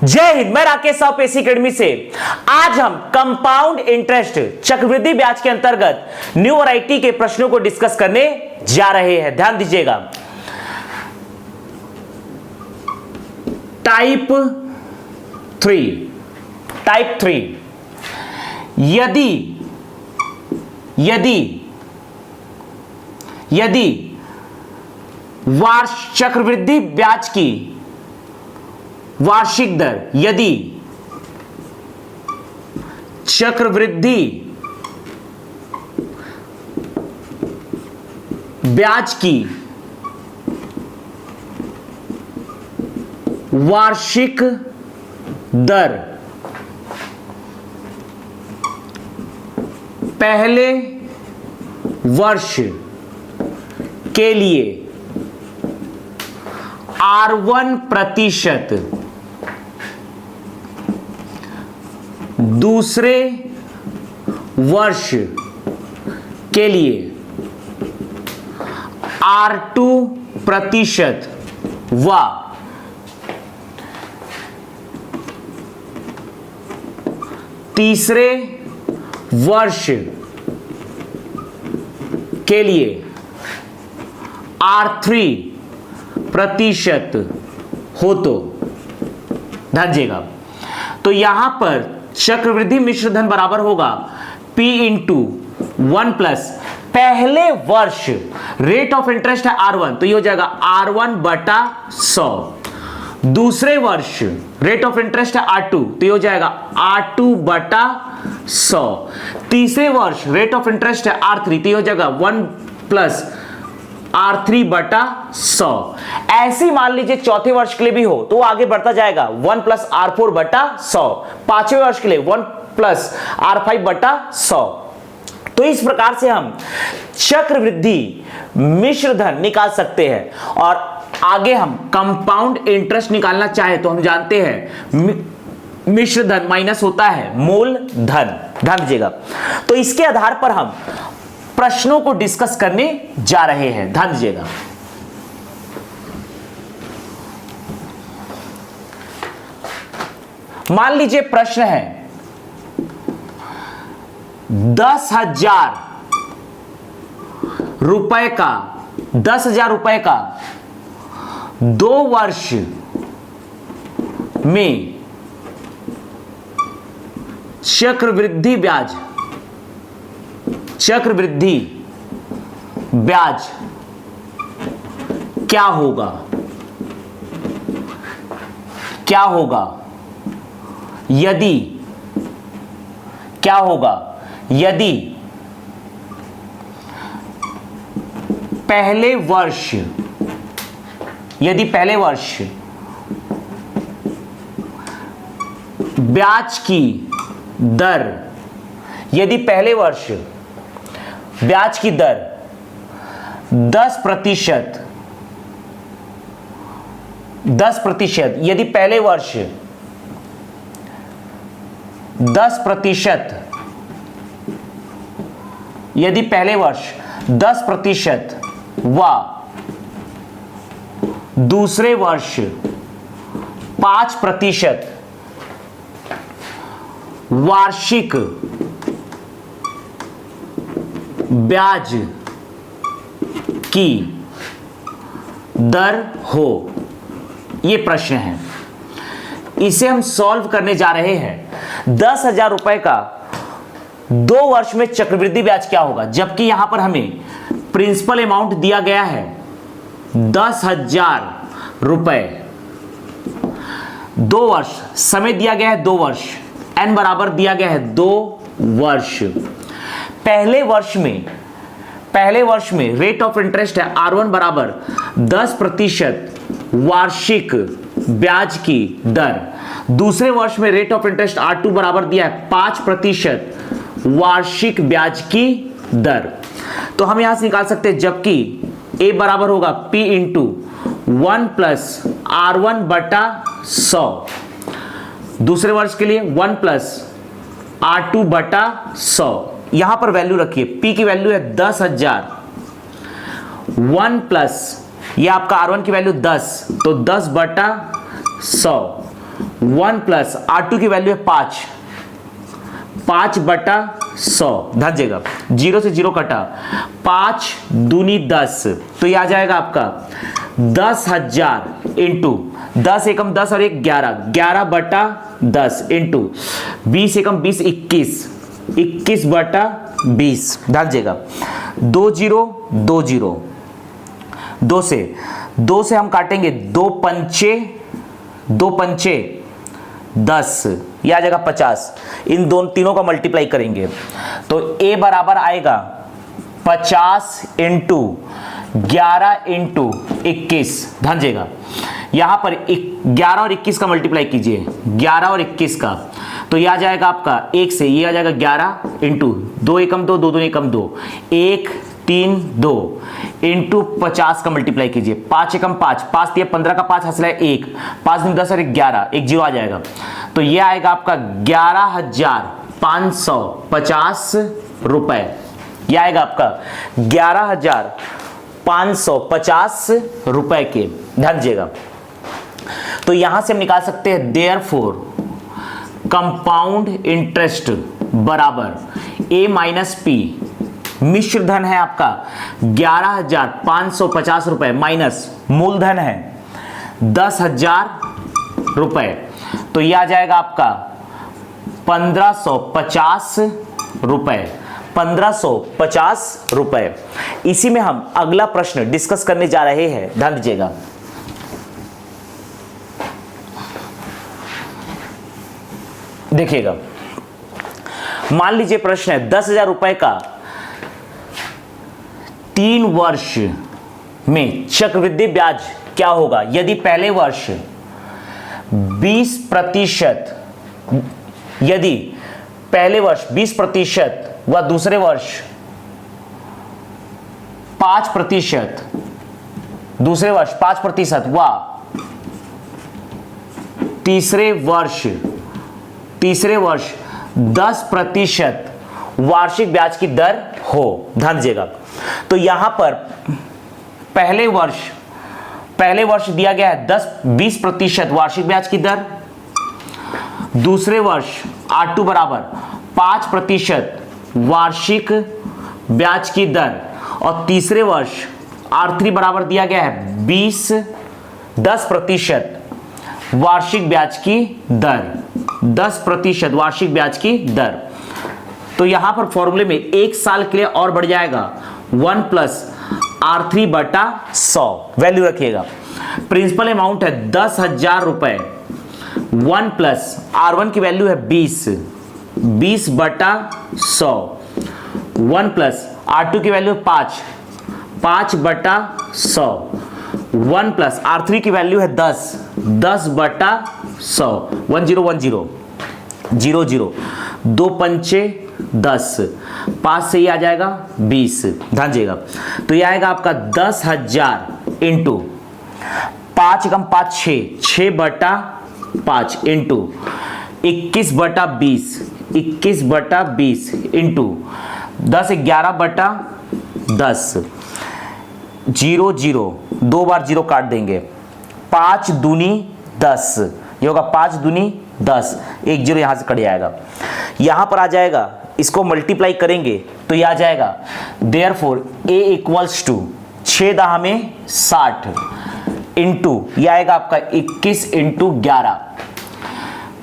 जय हिंद। मैं राकेश साहब पेसी एकेडमी से आज हम कंपाउंड इंटरेस्ट चक्रवृद्धि ब्याज के अंतर्गत न्यू वैरायटी के प्रश्नों को डिस्कस करने जा रहे हैं। ध्यान दीजिएगा। टाइप 3 यदि चक्रवृद्धि ब्याज की वार्षिक दर, यदि चक्रवृद्धि ब्याज की वार्षिक दर पहले वर्ष के लिए R1%, दूसरे वर्ष के लिए R2% व तीसरे वर्ष के लिए R3% हो तो ध्यान दीजिएगा। तो यहां पर चक्रवृद्धि मिश्र धन बराबर होगा P इंटू 1 प्लस पहले वर्ष रेट ऑफ इंटरेस्ट है R1, तो ये हो जाएगा R1 बटा 100। दूसरे वर्ष रेट ऑफ इंटरेस्ट है R2, तो ये हो जाएगा R2 बटा 100। तीसरे वर्ष रेट ऑफ इंटरेस्ट है R3, तो ये हो जाएगा 1 प्लस R3 बटा 100। ऐसी मान लीजिए चौथे वर्ष के लिए भी हो तो वो आगे बढ़ता जाएगा 1 प्लस R4 बटा 100। पांचवें वर्ष के लिए 1 प्लस R5 बटा 100। तो इस प्रकार से हम चक्रवृद्धि मिश्र धन निकाल सकते हैं। और आगे हम कंपाउंड इंटरेस्ट निकालना चाहे तो हम जानते हैं मिश्र धन माइनस होता है मूल धन। ध्यान दीजिएगा। तो इसके आधार पर हम प्रश्नों को डिस्कस करने जा रहे हैं। ध्यान दीजिएगा। मान लीजिए प्रश्न है 10,000 रुपए का 2 वर्ष में चक्रवृद्धि ब्याज क्या होगा यदि पहले वर्ष ब्याज की दर 10%, यदि पहले वर्ष 10% व दूसरे वर्ष 5% वार्षिक ब्याज की दर हो। यह प्रश्न है, इसे हम सॉल्व करने जा रहे हैं। 10,000 रुपए का 2 वर्ष में चक्रवृद्धि ब्याज क्या होगा, जबकि यहां पर हमें प्रिंसिपल अमाउंट दिया गया है 10,000 रुपए। 2 वर्ष समय दिया गया है 2 वर्ष, n बराबर दिया गया है 2 वर्ष। पहले वर्ष में रेट ऑफ इंटरेस्ट है R1 बराबर 10% वार्षिक ब्याज की दर। दूसरे वर्ष में रेट ऑफ इंटरेस्ट R2 बराबर दिया है 5% वार्षिक ब्याज की दर। तो हम यहां से निकाल सकते हैं, जबकि A बराबर होगा P इंटू 1 प्लस R1 बटा 100। दूसरे वर्ष के लिए 1 प्लस R2 बटा 100। यहां पर वैल्यू रखिए, P की वैल्यू है 10,000, 1 प्लस ये आपका R1 की वैल्यू 10, तो 10 बटा 100 1 प्लस R2 की वैल्यू है 5, 5/100 ध्यान दीजिएगा, 0 से 0 कटा, 5 दूनी 10, तो ये आ जाएगा आपका 10,000 इंटू 10 एकम 10 और 1 11, 11/10 इंटू 20 एकम 20 21, 21/20 ध्यान दीजिएगा, 2 0 2 0, 2 से हम काटेंगे 2 पंचे 10, यह आ जाएगा 50, इन तीनों का मल्टीप्लाई करेंगे तो A बराबर आएगा 50 इंटू 11 इंटू 21, ध्यान दीजिएगा, यहां पर 11 और 21 का मल्टीप्लाई कीजिए, 11 और 21 का, तो यह आ जाएगा आपका 1 से, ये आ जाएगा 11 इंटू 2 एकम 2, 2 दूनी एकम 2, 1 3 2 इंटू 50 का मल्टीप्लाई कीजिए, 5 एकम 5, 5 दिया 15 का 5 हासिल है 1, 5 दूनी 10 और 11, 1 0 आ जाएगा, तो यह आएगा आपका 11,550 रुपए, यह आएगा आपका 11,550 रुपए के, ध्यान दीजिएगा। तो यहां से हम निकाल सकते हैं देयरफॉर कंपाउंड इंटरेस्ट बराबर A माइनस P, मिश्र धन है आपका 11,550 रुपए माइनस मूलधन है 10,000 रुपए, तो यह आ जाएगा आपका 1,550 रुपए, 1,550 रुपए। इसी में हम अगला प्रश्न डिस्कस करने जा रहे हैं, ध्यान दीजिएगा। देखिएगा, मान लीजिए प्रश्न है 10,000 रुपए का 3 वर्ष में चक्रवृद्धि ब्याज क्या होगा यदि पहले वर्ष 20% व दूसरे वर्ष 5%, दूसरे वर्ष 5% व तीसरे वर्ष 10% वार्षिक ब्याज की दर हो, ध्यान दीजिएगा। तो यहां पर पहले वर्ष दिया गया है 20% वार्षिक ब्याज की दर, दूसरे वर्ष R2 बराबर 5% वार्षिक ब्याज की दर, और तीसरे वर्ष R3 बराबर दिया गया है 10% वार्षिक ब्याज की दर, 10% वार्षिक ब्याज की दर। तो यहां पर फॉर्मूले में 1 साल के लिए और बढ़ जाएगा 1 प्लस R3/100, वैल्यू रखिएगा। प्रिंसिपल अमाउंट है 10,000 रुपए, 1 प्लस R1 की वैल्यू है 20/100, 1 प्लस R2 की वैल्यू 5/100, 1 प्लस R3 की वैल्यू है 10/100, 1010 00, 2 पंचे 10, 5 से ही आ जाएगा 20, ध्यान दीजिएगा। तो ये आएगा आपका 10,000 इंटू 5 कम 5 6/5 इंटू 21/20, 21/20 इंटू 10 11/10, 0 0, 2 बार 0 काट देंगे, 5 दूनी 10, ये होगा 5 दूनी 10, 1 0 यहां से कट जाएगा, यहां पर आ जाएगा, इसको मल्टीप्लाई करेंगे तो यह आ जाएगा देयरफॉर A इक्वल्स टू 6 दाह में 60 इंटू यह आएगा आपका 21 इंटू 11,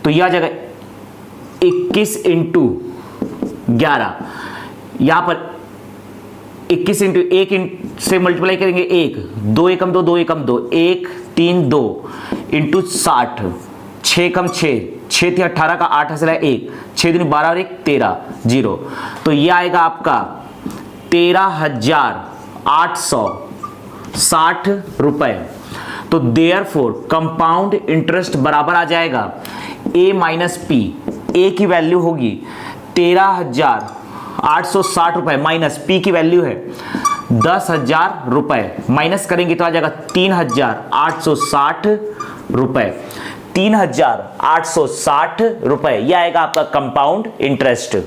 तो यह आ जाएगा 21 इंटू 11, यहां पर 21 इंटू 1 से मल्टीप्लाई करेंगे 1, 2 एकम 2, 2 एकम 2, 1 3 2 इंटू 60, 6 कम 6, 6 थी 18 का 8 हासिल है 1, 6 दूनी 12 और 1 13 0, तो यह आएगा आपका 13,860 रुपए। तो देयरफॉर कंपाउंड इंटरेस्ट बराबर आ जाएगा A माइनस P, A की वैल्यू होगी 13,860 रुपए माइनस P की वैल्यू है 10,000 रुपए, माइनस करेंगे तो आ जाएगा 3,860 रुपए, 3,860 रुपए, यह आएगा आपका कंपाउंड इंटरेस्ट।